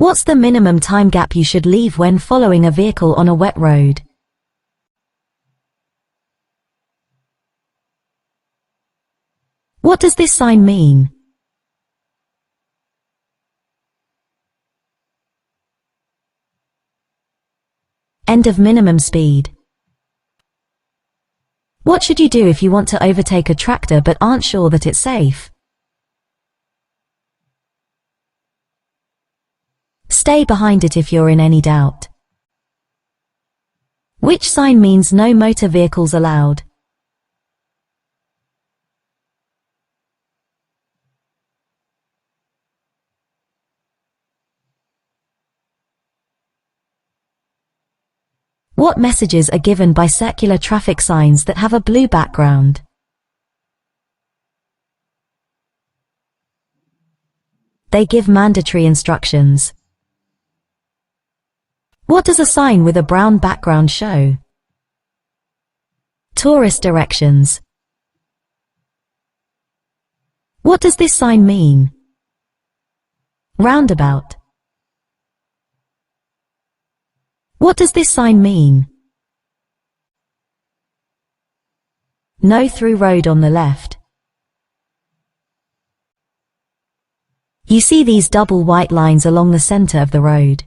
What's the minimum time gap you should leave when following a vehicle on a wet road? What does this sign mean? End of minimum speed. What should you do if you want to overtake a tractor but aren't sure that it's safe? Stay behind it if you're in any doubt. Which sign means no motor vehicles allowed? What messages are given by circular traffic signs that have a blue background? They give mandatory instructions. What does a sign with a brown background show? Tourist directions. What does this sign mean? Roundabout. What does this sign mean? No through road on the left. You see these double white lines along the center of the road.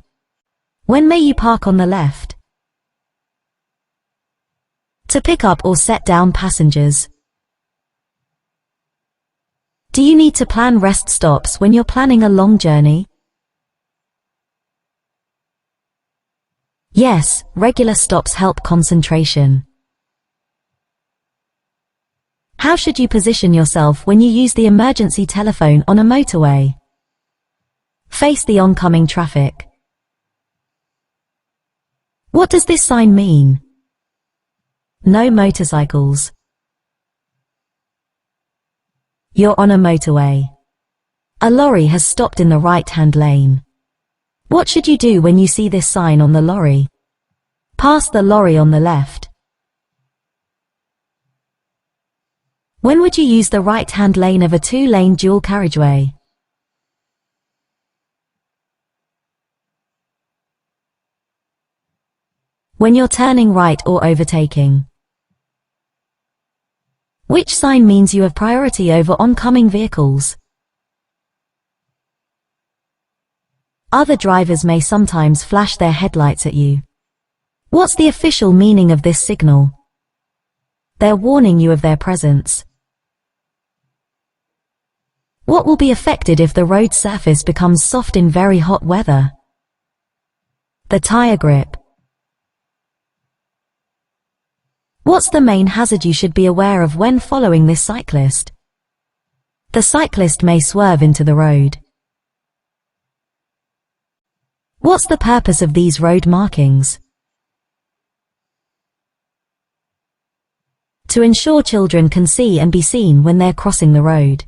When may you park on the left? To pick up or set down passengers. Do you need to plan rest stops when you're planning a long journey? Yes, regular stops help concentration. How should you position yourself when you use the emergency telephone on a motorway? Face the oncoming traffic. What does this sign mean? No motorcycles. You're on a motorway. A lorry has stopped in the right-hand lane. What should you do when you see this sign on the lorry? Pass the lorry on the left. When would you use the right-hand lane of a two-lane dual carriageway? When you're turning right or overtaking. Which sign means you have priority over oncoming vehicles? Other drivers may sometimes flash their headlights at you. What's the official meaning of this signal? They're warning you of their presence. What will be affected if the road surface becomes soft in very hot weather? The tire grip. What's the main hazard you should be aware of when following this cyclist? The cyclist may swerve into the road. What's the purpose of these road markings? To ensure children can see and be seen when they're crossing the road.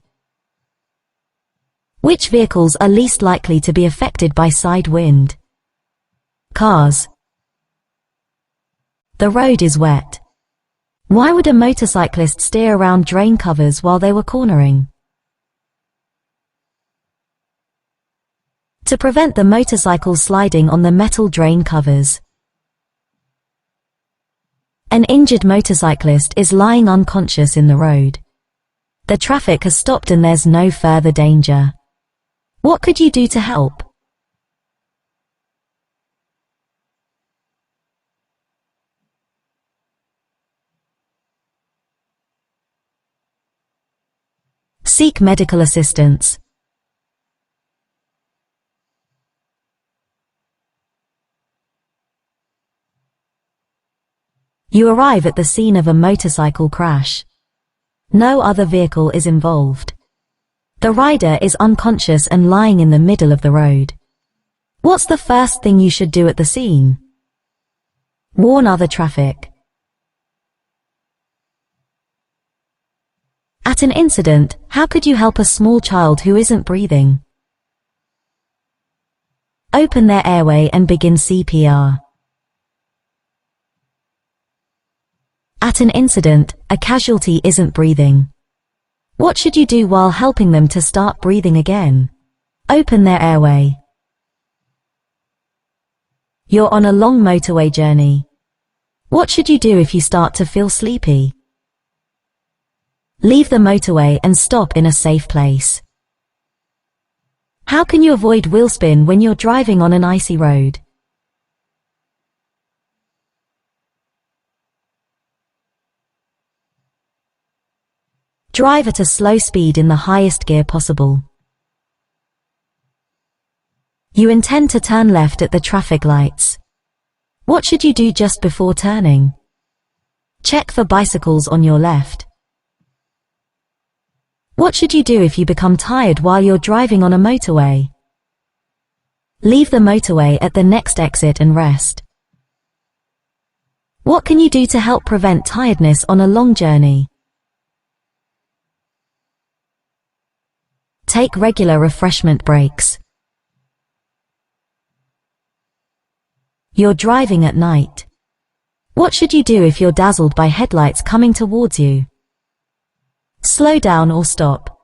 Which vehicles are least likely to be affected by side wind? Cars. The road is wet. Why would a motorcyclist steer around drain covers while they were cornering? To prevent the motorcycle sliding on the metal drain covers. An injured motorcyclist is lying unconscious in the road. The traffic has stopped and there's no further danger. What could you do to help? Seek medical assistance. You arrive at the scene of a motorcycle crash. No other vehicle is involved. The rider is unconscious and lying in the middle of the road. What's the first thing you should do at the scene? Warn other traffic. At an incident, how could you help a small child who isn't breathing? Open their airway and begin CPR. At an incident, a casualty isn't breathing. What should you do while helping them to start breathing again? Open their airway. You're on a long motorway journey. What should you do if you start to feel sleepy? Leave the motorway and stop in a safe place. How can you avoid wheel spin when you're driving on an icy road? Drive at a slow speed in the highest gear possible. You intend to turn left at the traffic lights. What should you do just before turning? Check for bicycles on your left. What should you do if you become tired while you're driving on a motorway? Leave the motorway at the next exit and rest. What can you do to help prevent tiredness on a long journey? Take regular refreshment breaks. You're driving at night. What should you do if you're dazzled by headlights coming towards you? Slow down or stop.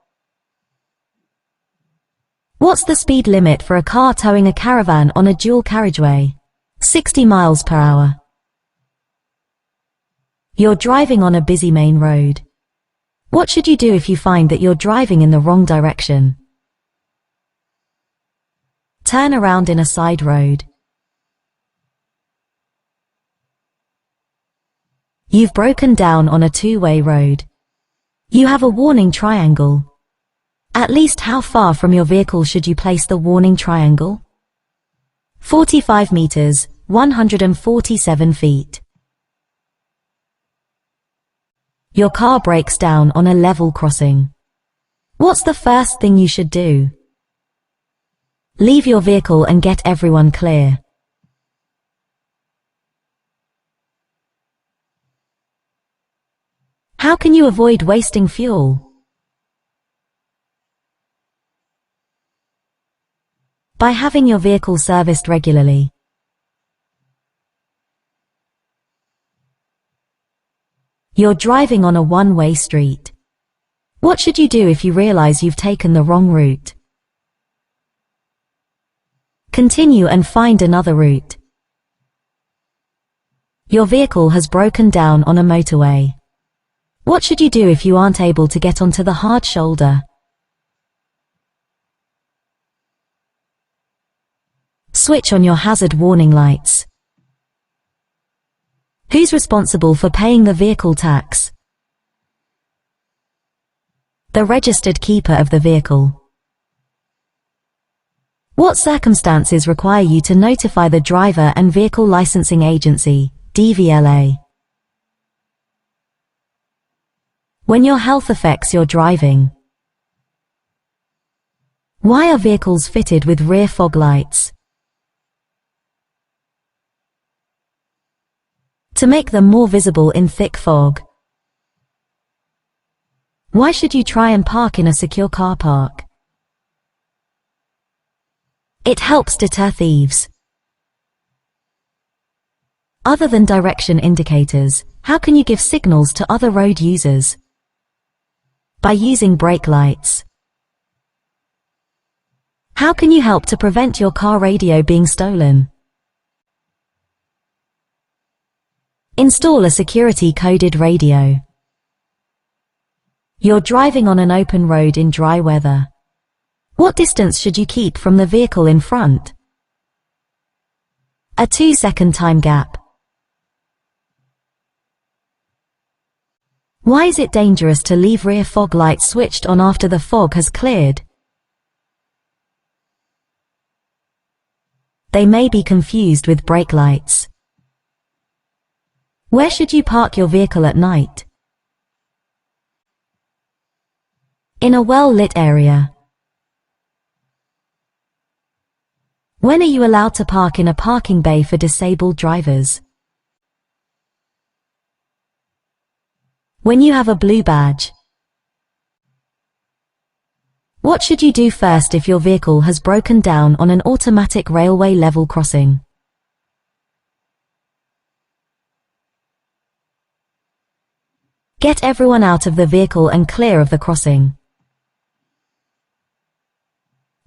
What's the speed limit for a car towing a caravan on a dual carriageway? 60 miles per hour. You're driving on a busy main road. What should you do if you find that you're driving in the wrong direction? Turn around in a side road. You've broken down on a two-way road. You have a warning triangle. At least how far from your vehicle should you place the warning triangle? 45 meters, 147 feet. Your car breaks down on a level crossing. What's the first thing you should do? Leave your vehicle and get everyone clear. How can you avoid wasting fuel? By having your vehicle serviced regularly. You're driving on a one-way street. What should you do if you realize you've taken the wrong route? Continue and find another route. Your vehicle has broken down on a motorway. What should you do if you aren't able to get onto the hard shoulder? Switch on your hazard warning lights. Who's responsible for paying the vehicle tax? The registered keeper of the vehicle. What circumstances require you to notify the Driver and Vehicle Licensing Agency, DVLA? When your health affects your driving. Why are vehicles fitted with rear fog lights? To make them more visible in thick fog. Why should you try and park in a secure car park? It helps deter thieves. Other than direction indicators, how can you give signals to other road users? By using brake lights. How can you help to prevent your car radio being stolen? Install a security-coded radio. You're driving on an open road in dry weather. What distance should you keep from the vehicle in front? A 2-second time gap. Why is it dangerous to leave rear fog lights switched on after the fog has cleared? They may be confused with brake lights. Where should you park your vehicle at night? In a well-lit area. When are you allowed to park in a parking bay for disabled drivers? When you have a blue badge. What should you do first if your vehicle has broken down on an automatic railway level crossing? Get everyone out of the vehicle and clear of the crossing.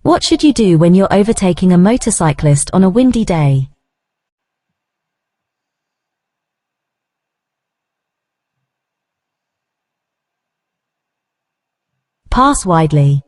What should you do when you're overtaking a motorcyclist on a windy day? Pass widely.